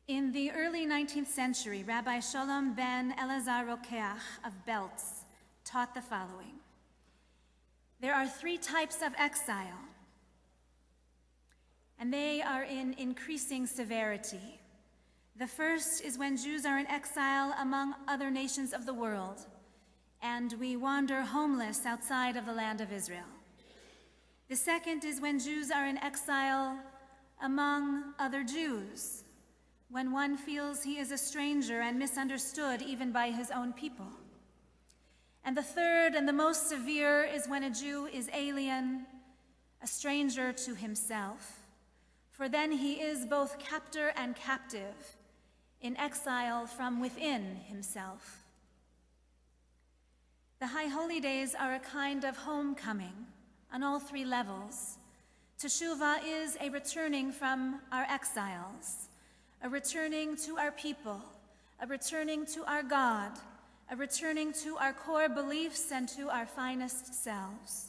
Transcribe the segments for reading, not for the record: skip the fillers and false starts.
In the early 19th century, Rabbi Sholom ben Elazar Rokeach of Belz taught the following. There are 3 types of exile, and they are in increasing severity. The first is when Jews are in exile among other nations of the world, and we wander homeless outside of the land of Israel. The second is when Jews are in exile among other Jews, when one feels he is a stranger and misunderstood even by his own people. And the third and the most severe is when a Jew is alien, a stranger to himself, for then he is both captor and captive, in exile from within himself. The High Holy Days are a kind of homecoming on all 3 levels. Teshuvah is a returning from our exiles, a returning to our people, a returning to our God, a returning to our core beliefs and to our finest selves.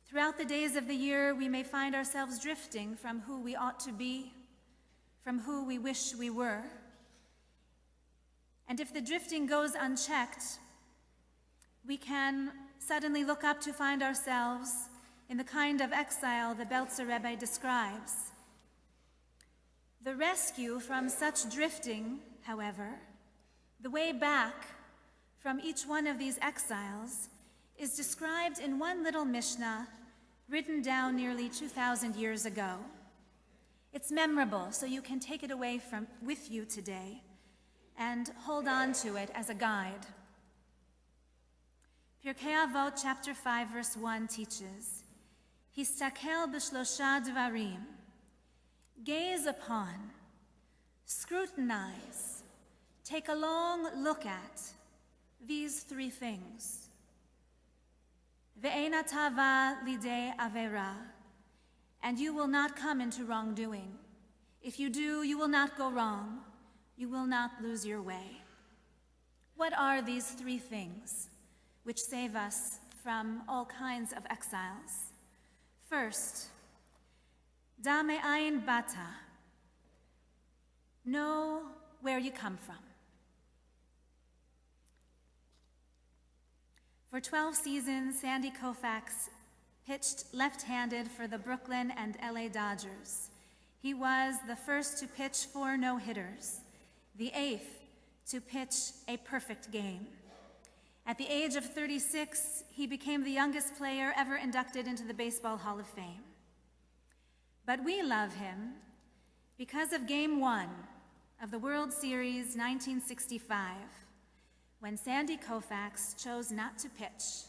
Throughout the days of the year, we may find ourselves drifting from who we ought to be, from who we wish we were. And if the drifting goes unchecked, we can suddenly look up to find ourselves in the kind of exile the Belzer Rebbe describes. The rescue from such drifting, however, the way back from each one of these exiles, is described in one little Mishnah written down nearly 2,000 years ago. It's memorable, so you can take it away with you today and hold on to it as a guide. Pirkei Avot chapter 5 verse 1 teaches, Histakel b'shlosha dvarim, gaze upon, scrutinize, take a long look at these 3 things. Ve'ena tava lidei avera, and you will not come into wrongdoing. If you do, you will not go wrong. You will not lose your way. What are these 3 things which save us from all kinds of exiles? First, da me'ayin bata, know where you come from. For 12 seasons, Sandy Koufax pitched left-handed for the Brooklyn and LA Dodgers. He was the first to pitch 4 no-hitters, the 8th to pitch a perfect game. At the age of 36, he became the youngest player ever inducted into the Baseball Hall of Fame. But we love him because of Game 1 of the World Series 1965, when Sandy Koufax chose not to pitch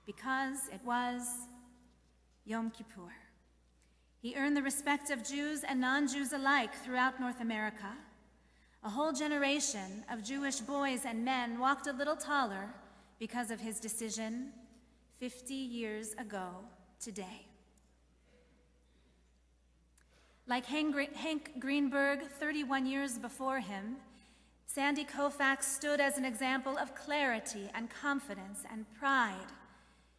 because it was Yom Kippur. He earned the respect of Jews and non-Jews alike throughout North America. A whole generation of Jewish boys and men walked a little taller because of his decision 50 years ago today. Like Hank Greenberg 31 years before him, Sandy Koufax stood as an example of clarity and confidence and pride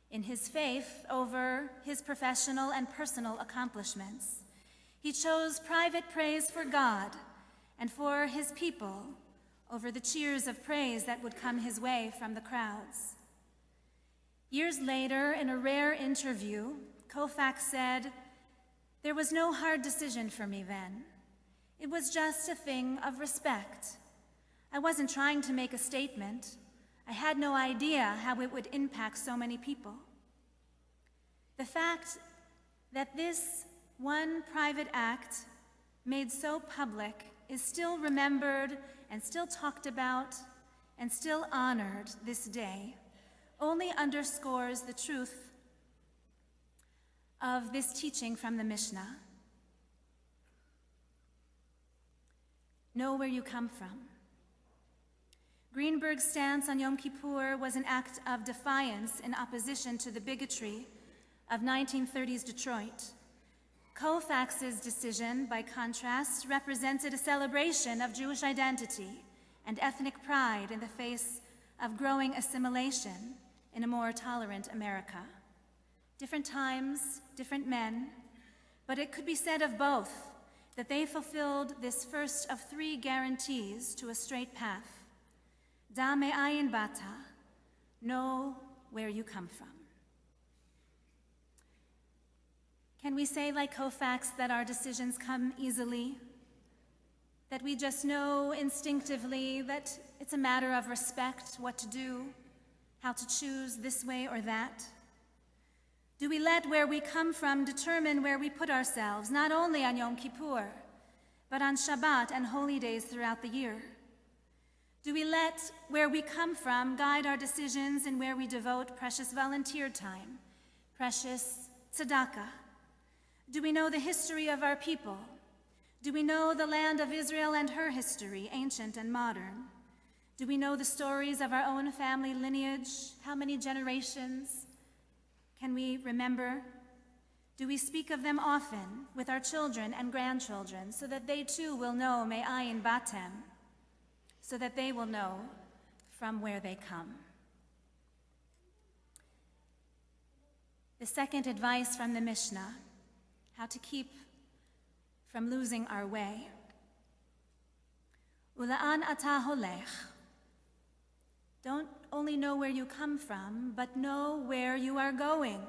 in his faith over his professional and personal accomplishments. He chose private praise for God and for his people over the cheers of praise that would come his way from the crowds. Years later, in a rare interview, Koufax said, "There was no hard decision for me then. It was just a thing of respect. I wasn't trying to make a statement. I had no idea how it would impact so many people." The fact that this one private act made so public is still remembered and still talked about and still honored this day only underscores the truth of this teaching from the Mishnah. Know where you come from. Greenberg's stance on Yom Kippur was an act of defiance in opposition to the bigotry of 1930s Detroit. Koufax's decision, by contrast, represented a celebration of Jewish identity and ethnic pride in the face of growing assimilation in a more tolerant America. Different times, different men, but it could be said of both that they fulfilled this first of 3 guarantees to a straight path. Da me'ayin bata, know where you come from. Can we say, like Koufax, that our decisions come easily? That we just know instinctively that it's a matter of respect, what to do, how to choose this way or that? Do we let where we come from determine where we put ourselves, not only on Yom Kippur, but on Shabbat and holy days throughout the year? Do we let where we come from guide our decisions and where we devote precious volunteer time, precious tzedakah? Do we know the history of our people? Do we know the land of Israel and her history, ancient and modern? Do we know the stories of our own family lineage? How many generations can we remember? Do we speak of them often with our children and grandchildren so that they too will know me'ayin batem, so that they will know from where they come? The second advice from the Mishnah, how to keep from losing our way. Ula'an ata holech. Don't only know where you come from, but know where you are going.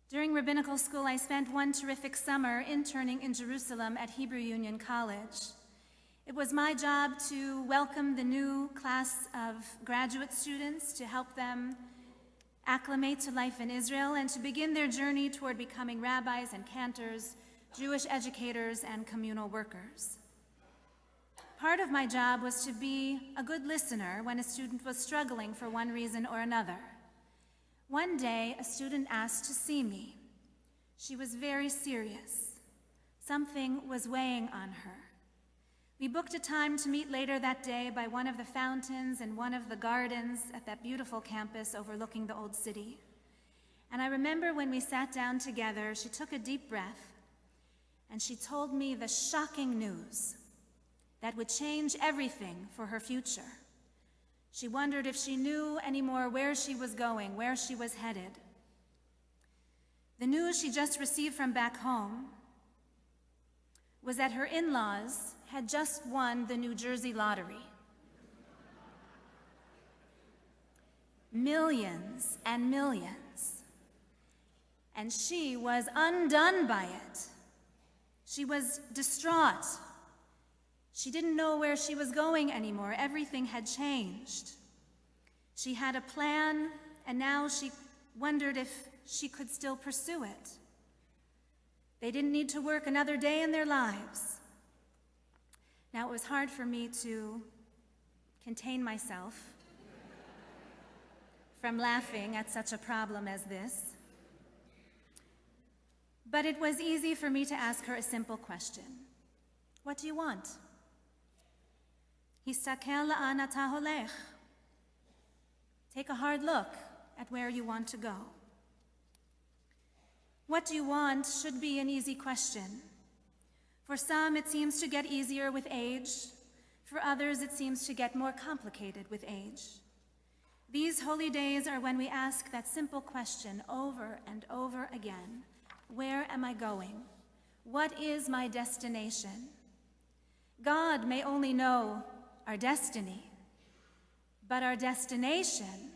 During rabbinical school, I spent one terrific summer interning in Jerusalem at Hebrew Union College. It was my job to welcome the new class of graduate students, to help them acclimate to life in Israel, and to begin their journey toward becoming rabbis and cantors, Jewish educators, and communal workers. Part of my job was to be a good listener when a student was struggling for one reason or another. One day, a student asked to see me. She was very serious. Something was weighing on her. We booked a time to meet later that day by one of the fountains and one of the gardens at that beautiful campus overlooking the old city. And I remember when we sat down together, she took a deep breath and she told me the shocking news that would change everything for her future. She wondered if she knew anymore where she was going, where she was headed. The news she just received from back home was that her in-laws had just won the New Jersey lottery. Millions and millions. And she was undone by it. She was distraught. She didn't know where she was going anymore. Everything had changed. She had a plan, and now she wondered if she could still pursue it. They didn't need to work another day in their lives. Now, it was hard for me to contain myself from laughing at such a problem as this. But it was easy for me to ask her a simple question. What do you want? Histakel la'an ata holech. Take a hard look at where you want to go. What do you want should be an easy question. For some, it seems to get easier with age. For others, it seems to get more complicated with age. These holy days are when we ask that simple question over and over again. Where am I going? What is my destination? God may only know our destiny, but our destination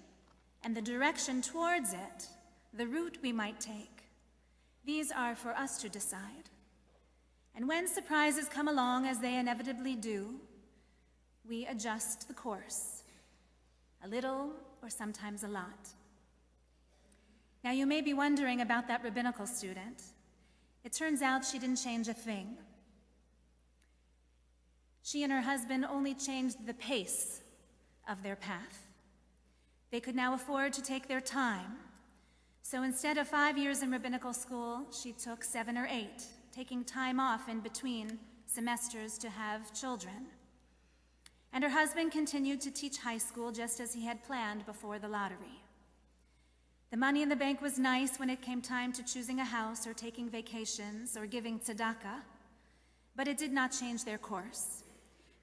and the direction towards it, the route we might take, these are for us to decide. And when surprises come along, as they inevitably do, we adjust the course, a little or sometimes a lot. Now, you may be wondering about that rabbinical student. It turns out she didn't change a thing. She and her husband only changed the pace of their path. They could now afford to take their time. So instead of 5 years in rabbinical school, she took 7 or 8, taking time off in between semesters to have children. And her husband continued to teach high school just as he had planned before the lottery. The money in the bank was nice when it came time to choosing a house or taking vacations or giving tzedakah, but it did not change their course.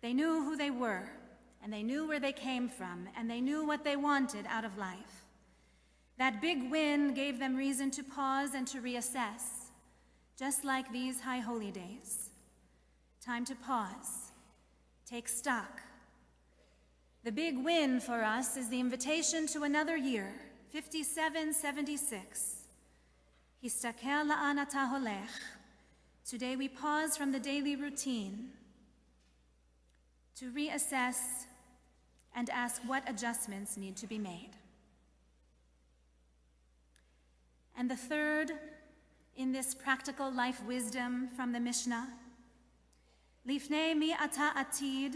They knew who they were, and they knew where they came from, and they knew what they wanted out of life. That big win gave them reason to pause and to reassess. just like these high holy days. Time to pause, take stock. The big win for us is the invitation to another year, 5776. Histakel la'an ata holech. Today we pause from the daily routine to reassess and ask what adjustments need to be made. And the third in this practical life wisdom from the Mishnah, Lifnei mi ata atid,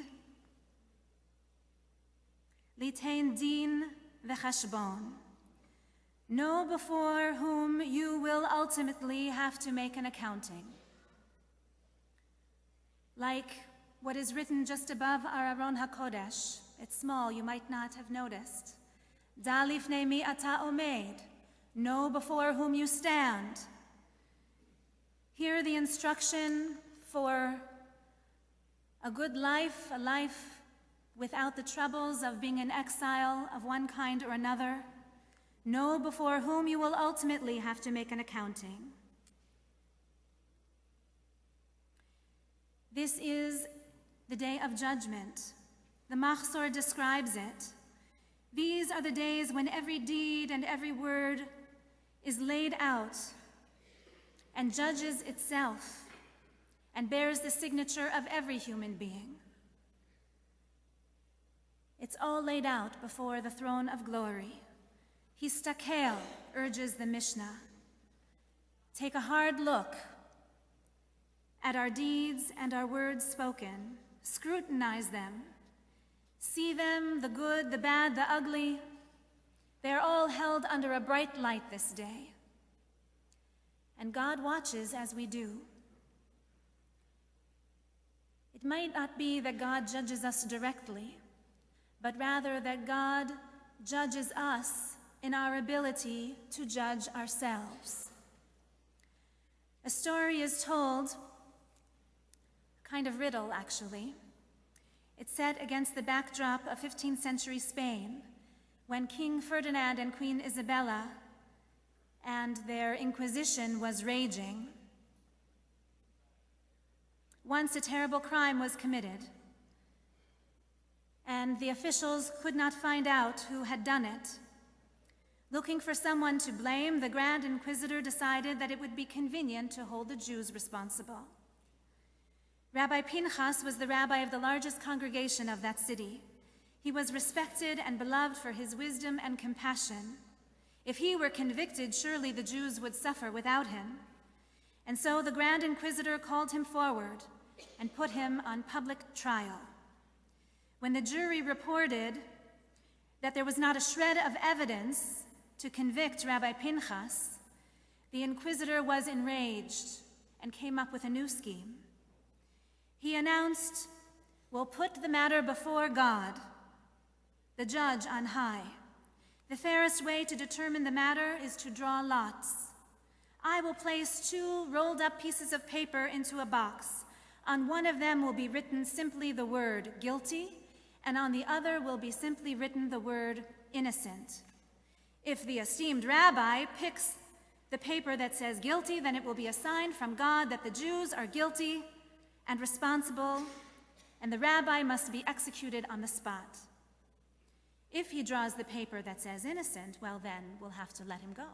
litain din v'chashbon. Know before whom you will ultimately have to make an accounting. Like what is written just above our Aron HaKodesh. It's small, you might not have noticed. Da lifnei mi ata omed. Know before whom you stand. Hear the instruction for a good life, a life without the troubles of being in exile of one kind or another. Know before whom you will ultimately have to make an accounting. This is the day of judgment. The Machzor describes it. These are the days when every deed and every word is laid out and judges itself and bears the signature of every human being. It's all laid out before the throne of glory. Histakel, urges the Mishnah. Take a hard look at our deeds and our words spoken. Scrutinize them. See them, the good, the bad, the ugly. They're all held under a bright light this day. And God watches as we do. It might not be that God judges us directly, but rather that God judges us in our ability to judge ourselves. A story is told, a kind of riddle actually. It's set against the backdrop of 15th century Spain, when King Ferdinand and Queen Isabella and their Inquisition was raging. Once a terrible crime was committed, and the officials could not find out who had done it. Looking for someone to blame, the Grand Inquisitor decided that it would be convenient to hold the Jews responsible. Rabbi Pinchas was the rabbi of the largest congregation of that city. He was respected and beloved for his wisdom and compassion. If he were convicted, surely the Jews would suffer without him. And so the Grand Inquisitor called him forward and put him on public trial. When the jury reported that there was not a shred of evidence to convict Rabbi Pinchas, the Inquisitor was enraged and came up with a new scheme. He announced, "We'll put the matter before God, the judge on high. The fairest way to determine the matter is to draw lots. I will place 2 rolled up pieces of paper into a box. On one of them will be written simply the word guilty, and on the other will be simply written the word innocent. If the esteemed rabbi picks the paper that says guilty, then it will be a sign from God that the Jews are guilty and responsible, and the rabbi must be executed on the spot. If he draws the paper that says innocent, well then we'll have to let him go."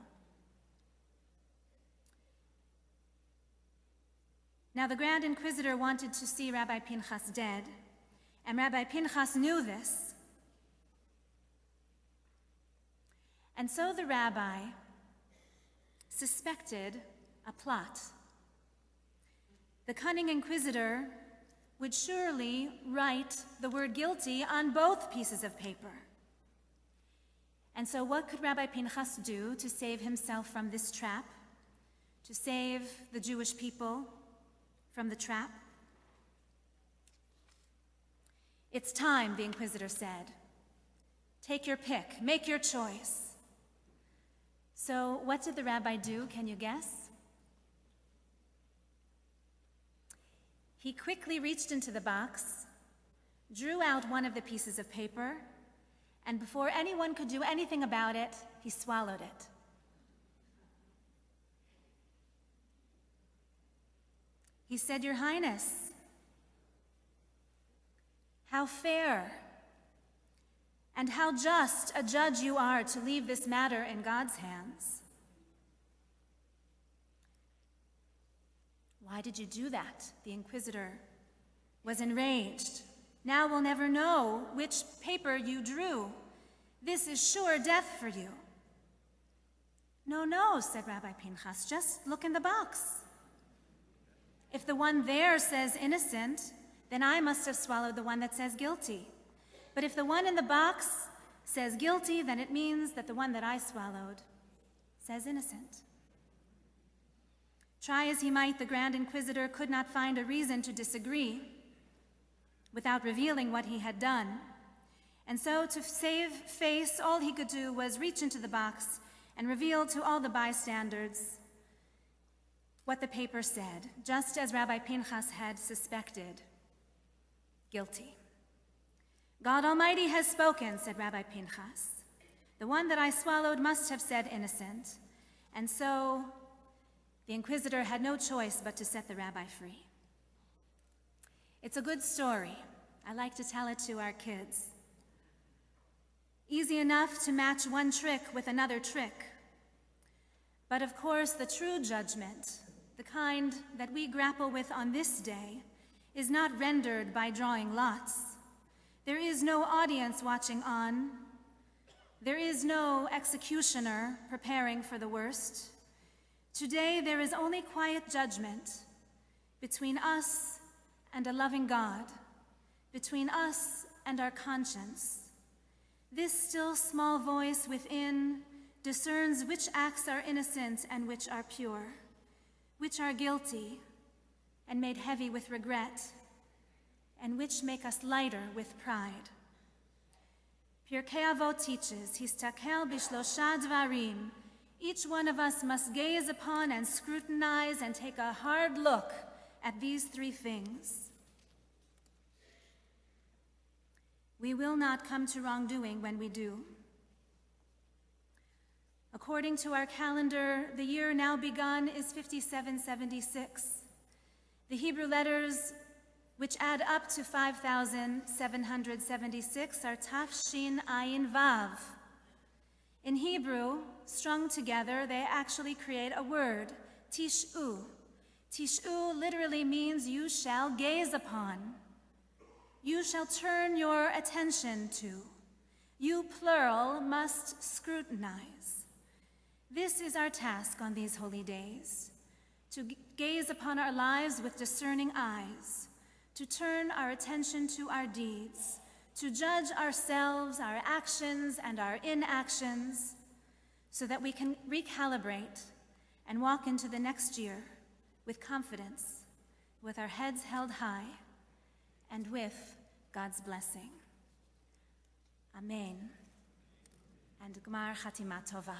Now the Grand Inquisitor wanted to see Rabbi Pinchas dead, and Rabbi Pinchas knew this. And so the rabbi suspected a plot. The cunning inquisitor would surely write the word guilty on both pieces of paper. And so what could Rabbi Pinchas do to save himself from this trap, to save the Jewish people from the trap? "It's time," the inquisitor said. "Take your pick, make your choice." So what did the rabbi do, can you guess? He quickly reached into the box, drew out one of the pieces of paper, and before anyone could do anything about it, he swallowed it. He said, "Your Highness, how fair and how just a judge you are to leave this matter in God's hands. Why did you do that?" The inquisitor was enraged. "Now we'll never know which paper you drew. This is sure death for you." "No, no," said Rabbi Pinchas, "just look in the box. If the one there says innocent, then I must have swallowed the one that says guilty. But if the one in the box says guilty, then it means that the one that I swallowed says innocent." Try as he might, the Grand Inquisitor could not find a reason to disagree without revealing what he had done. And so, to save face, all he could do was reach into the box and reveal to all the bystanders what the paper said, just as Rabbi Pinchas had suspected: guilty. "God Almighty has spoken," said Rabbi Pinchas. "The one that I swallowed must have said innocent." And so the inquisitor had no choice but to set the rabbi free. It's a good story. I like to tell it to our kids. Easy enough to match one trick with another trick. But of course, the true judgment, the kind that we grapple with on this day, is not rendered by drawing lots. There is no audience watching on. There is no executioner preparing for the worst. Today, there is only quiet judgment between us and a loving God, between us and our conscience. This still small voice within discerns which acts are innocent and which are pure, which are guilty and made heavy with regret, and which make us lighter with pride. Pirkei Avot teaches, "Histakel bishlosha dvarim." Each one of us must gaze upon and scrutinize and take a hard look at these three things. We will not come to wrongdoing when we do. According to our calendar, the year now begun is 5776. The Hebrew letters, which add up to 5,776, are Taf, Shin, Ayin, Vav. In Hebrew, strung together, they actually create a word, Tish'u. Tish'u literally means you shall gaze upon. You shall turn your attention to. You, plural, must scrutinize. This is our task on these holy days, to gaze upon our lives with discerning eyes, to turn our attention to our deeds, to judge ourselves, our actions, and our inactions, so that we can recalibrate and walk into the next year with confidence, with our heads held high, and with God's blessing. Amen. And Gmar Chatima Tova.